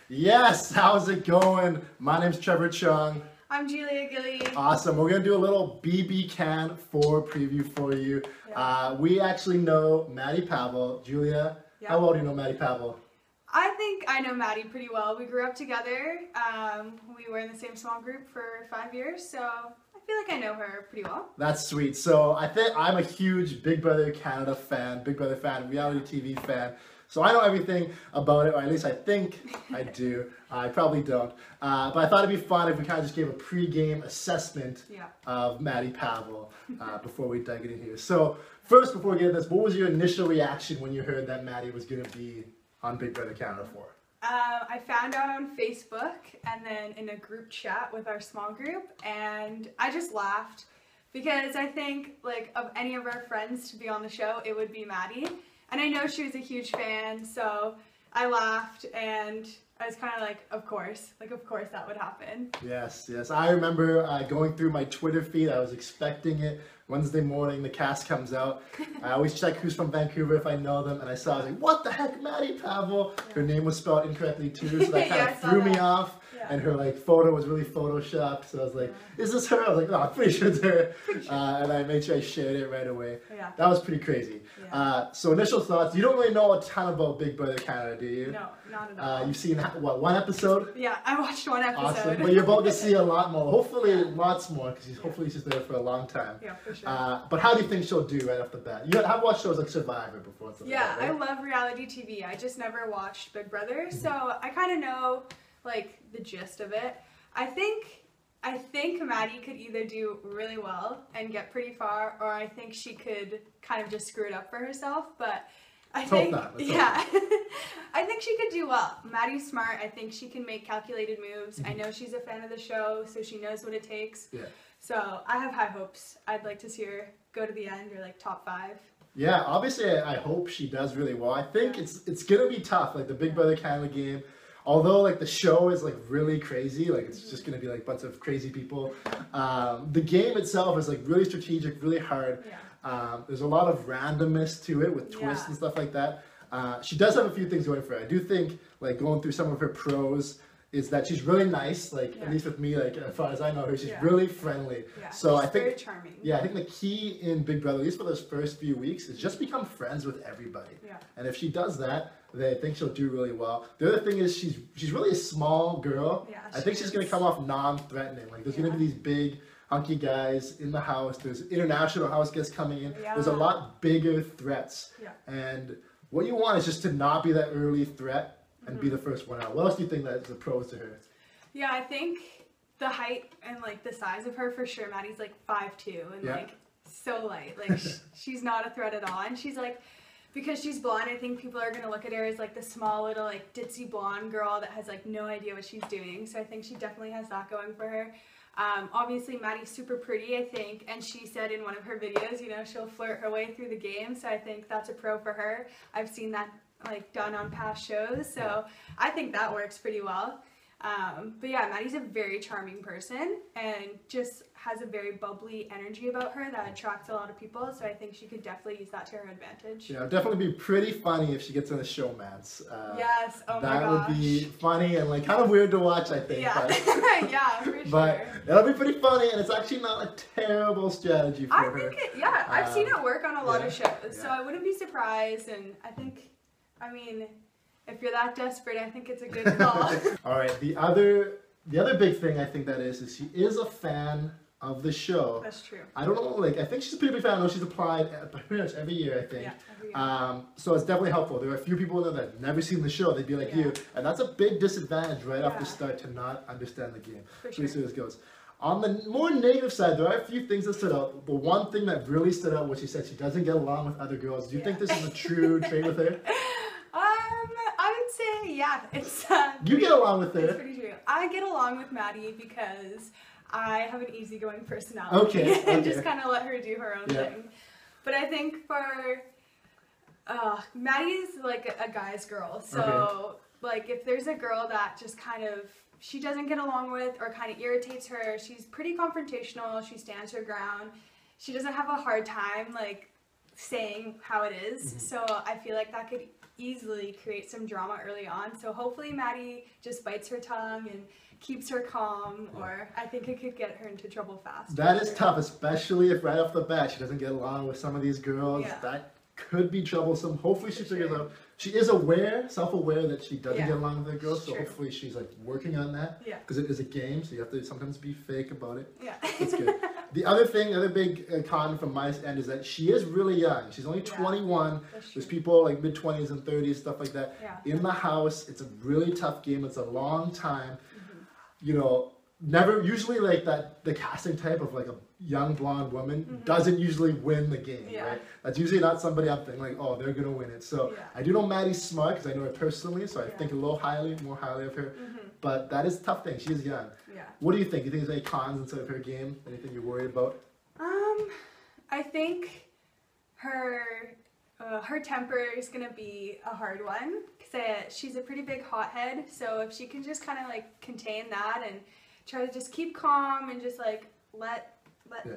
Yes, how's it going? My name's Trevor Chong. I'm Gilley. Awesome. We're going to do a little BBCAN4 preview for you. Yeah. We actually know Maddy Pavle. Julia, Yeah. how well do you know Maddy Pavle? I think I know Maddy pretty well. We grew up together. We were in the same small group for 5 years, so I feel like I know her pretty well. That's sweet. So I think I'm a huge Big Brother Canada fan, Big Brother fan, reality TV fan. So I know everything about it, or at least I think I do. I probably don't. But I thought it'd be fun if we kind of just gave a pre-game assessment of Maddy Pavle before we dug in here. So first, before we get into this, what was your initial reaction when you heard that Maddy was going to be on Big Brother Canada 4? I found out on Facebook and then in a group chat with our small group, and I just laughed because I think, like, of any of our friends to be on the show, it would be Maddy. And I know she was a huge fan, so I laughed and I was kind of like, of course that would happen. Yes, yes. I remember going through my Twitter feed. I was expecting it. Wednesday morning, the cast comes out. I always check who's from Vancouver if I know them, and I saw, I was like, what the heck, Maddy Pavle? Yeah. Her name was spelled incorrectly too, so that kind of threw me off. Yeah. And her photo was really photoshopped, so I was like, is this her? I was like, no, I'm pretty sure it's her. And I made sure I shared it right away. Yeah. That was pretty crazy. Yeah. So initial thoughts, you don't really know a ton about Big Brother Canada, do you? No, not at all. You've seen, what, one episode? Yeah, I watched one episode. Awesome, but you're about to see a lot more, hopefully lots more, because hopefully she's there for a long time. Yeah, for sure. But how do you think she'll do right off the bat? You have watched shows like Survivor before. Yeah, like that, right? I love reality TV. I just never watched Big Brother, so I kind of know like the gist of it. I think Maddy could either do really well and get pretty far, or I think she could kind of just screw it up for herself. But I think, I think she could do well. Maddy's smart. I think she can make calculated moves. I know she's a fan of the show, so she knows what it takes. Yeah. So I have high hopes. I'd like to see her go to the end or like top 5. Yeah, obviously I hope she does really well. I think it's gonna be tough. Like the Big Brother Canada game, although like the show is like really crazy, like it's just gonna be like a bunch of crazy people. The game itself is like really strategic, really hard. Yeah. There's a lot of randomness to it with twists and stuff like that. She does have a few things going for her. I do think like going through some of her pros is that she's really nice, like at least with me, like as far as I know her, she's really friendly. Yeah, so I think very charming. Yeah, I think the key in Big Brother, at least for those first few weeks, is just become friends with everybody. Yeah. And if she does that, then I think she'll do really well. The other thing is she's really a small girl. Yeah, I think she's gonna come off non-threatening. Like there's gonna be these big hunky guys in the house. There's international house guests coming in. Yeah. There's a lot bigger threats. Yeah. And what you want is just to not be that early threat and be the first one out. What else do you think that's the pros to her? Yeah, I think the height and like the size of her for sure. Maddy's like 5'2" and like so light. Like she's not a threat at all. And she's like, because she's blonde, I think people are gonna look at her as like the small little like ditzy blonde girl that has like no idea what she's doing. So I think she definitely has that going for her. Obviously Maddy's super pretty, I think, and she said in one of her videos, you know, she'll flirt her way through the game. So I think that's a pro for her. I've seen that like done on past shows, so I think that works pretty well. But yeah, Maddy's a very charming person and just has a very bubbly energy about her that attracts a lot of people, so I think she could definitely use that to her advantage. Yeah, it'd definitely be pretty funny if she gets in the show, Mads. Yes, oh my gosh. That would be funny and like kind of weird to watch, I think. Yeah, but, yeah, for sure. But it'll be pretty funny, and it's actually not a terrible strategy for her. I think I've seen it work on a lot of shows, so I wouldn't be surprised, and I mean, if you're that desperate, I think it's a good call. All right, the other big thing I think that is she is a fan of the show. That's true. I don't know, like I think she's a pretty big fan. I know she's applied pretty much every year, I think. Yeah, every year. So it's definitely helpful. There are a few people that have never seen the show. They'd be like you, and that's a big disadvantage right off the start to not understand the game. For sure. See how this goes. On the more negative side, there are a few things that stood out. The one thing that really stood out was she said she doesn't get along with other girls. Do you think this is a true trait with her? I would say, yeah, it's... you get along with her. It's pretty true. I get along with Maddy because I have an easygoing personality. Okay. And just kind of let her do her own thing. But I think for... Maddy's like a guy's girl. So, like, if there's a girl that just kind of... she doesn't get along with or kind of irritates her, she's pretty confrontational. She stands her ground. She doesn't have a hard time, like... saying how it is. So I feel like that could easily create some drama early on. So hopefully Maddy just bites her tongue and keeps her calm, or I think it could get her into trouble fast. That is tough, especially if right off the bat she doesn't get along with some of these girls. Yeah. That could be troublesome. Hopefully she figures out. She is aware, self-aware that she doesn't get along with the girls, so hopefully she's like working on that. Yeah. Because it is a game, so you have to sometimes be fake about it. Yeah. It's good. The other thing, the other big con from my end is that she is really young. She's only 21. There's people like mid-20s and 30s, stuff like that. Yeah. In the house, it's a really tough game. It's a long time. You know, usually like the casting type of like a young blonde woman doesn't usually win the game, right? That's usually not somebody I'm thinking like, oh, they're gonna win it. So I do know Maddy's smart because I know her personally, so I think a little more highly of her. But that is a tough thing. She is young. Yeah. What do you think? You think there's any cons inside of her game? Anything you're worried about? I think her temper is gonna be a hard one because she's a pretty big hothead. So if she can just kind of like contain that and try to just keep calm and just like let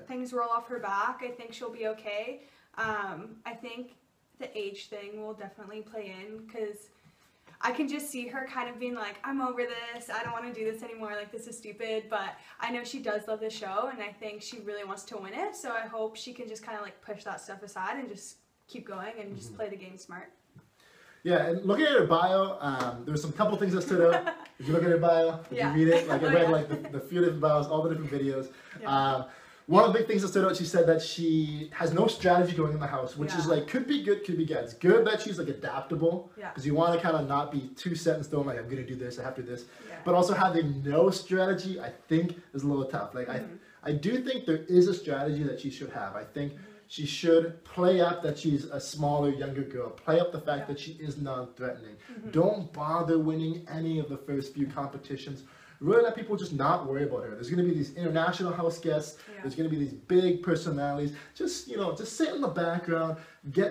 things roll off her back, I think she'll be okay. I think the age thing will definitely play in because I can just see her kind of being like, I'm over this, I don't want to do this anymore, like this is stupid, but I know she does love the show and I think she really wants to win it, so I hope she can just kind of like push that stuff aside and just keep going and just play the game smart. Yeah, and looking at her bio, there's some couple things that stood out. If you look at her bio, if you read it, like I read like the few different bios, all the different videos. One of the big things that stood out, she said that she has no strategy going in the house, which is like, could be good, could be bad. It's good that she's like adaptable, because you want to kind of not be too set in stone, like I'm going to do this, I have to do this. But also having no strategy, I think is a little tough. Like I do think there is a strategy that she should have. I think she should play up that she's a smaller, younger girl. Play up the fact that she is non-threatening. Don't bother winning any of the first few competitions. Really let people just not worry about her. There's going to be these international house guests. There's going to be these big personalities. Just, you know, just sit in the background,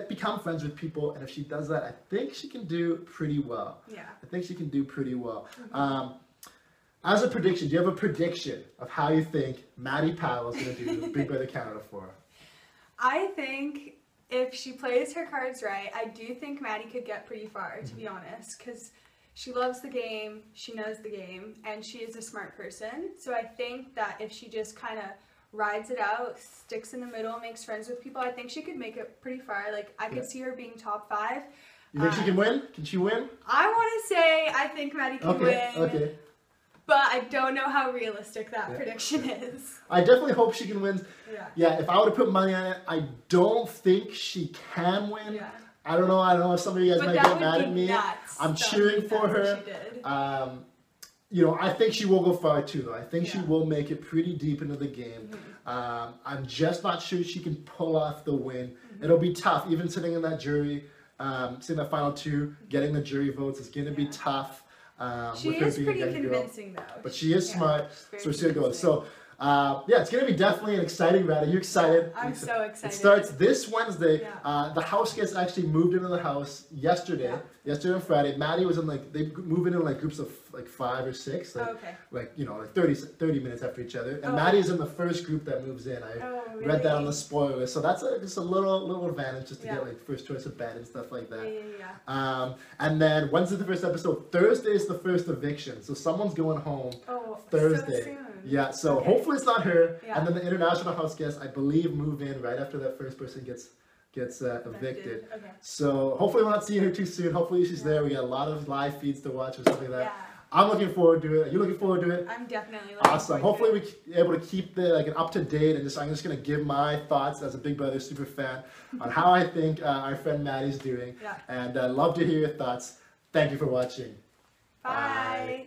become friends with people. And if she does that, I think she can do pretty well. I think she can do pretty well. As a prediction, do you have a prediction of how you think Maddy Pavle is going to do Big Brother Canada 4? I think if she plays her cards right, I do think Maddy could get pretty far, to be honest, because she loves the game, she knows the game, and she is a smart person. So I think that if she just kind of rides it out, sticks in the middle, makes friends with people, I think she could make it pretty far. Like, I could see her being top 5. You think she can win? Can she win? I want to say I think Maddy can win. Okay. But I don't know how realistic that prediction is. I definitely hope she can win. Yeah, if I were to put money on it, I don't think she can win. I don't know if some of you guys might get mad at me. I'm cheering for her. You know, I think she will go far too, though. I think she will make it pretty deep into the game. I'm just not sure she can pull off the win. It'll be tough, even sitting in that jury, sitting in that final 2, getting the jury votes is going to be tough. She is pretty convincing, though. But she is smart, so she'll go. So, yeah, it's going to be definitely an exciting round. Are you excited? I'm so excited. It starts this Wednesday. The house guests actually moved into the house yesterday. Yesterday and Friday. Maddy was in they move in like groups of like 5 or 6. Like, you know, like 30 minutes after each other. And Maddy's in the first group that moves in. I read that on the spoiler. So that's just a little advantage just to get like first choice of bed and stuff like that. And then Wednesday's the first episode. Thursday is the first eviction. So someone's going home Thursday. So soon. Yeah, so hopefully it's not her. And then the international house guests, I believe, move in right after that first person gets evicted. So hopefully we're not seeing her too soon. Hopefully she's there. We got a lot of live feeds to watch or something like that. I'm looking forward to it. Are you looking forward to it? I'm definitely looking forward to it. Hopefully we're able to keep an up to date, and I'm just gonna give my thoughts as a Big Brother super fan on how I think our friend Maddy's doing. And love to hear your thoughts. Thank you for watching. Bye.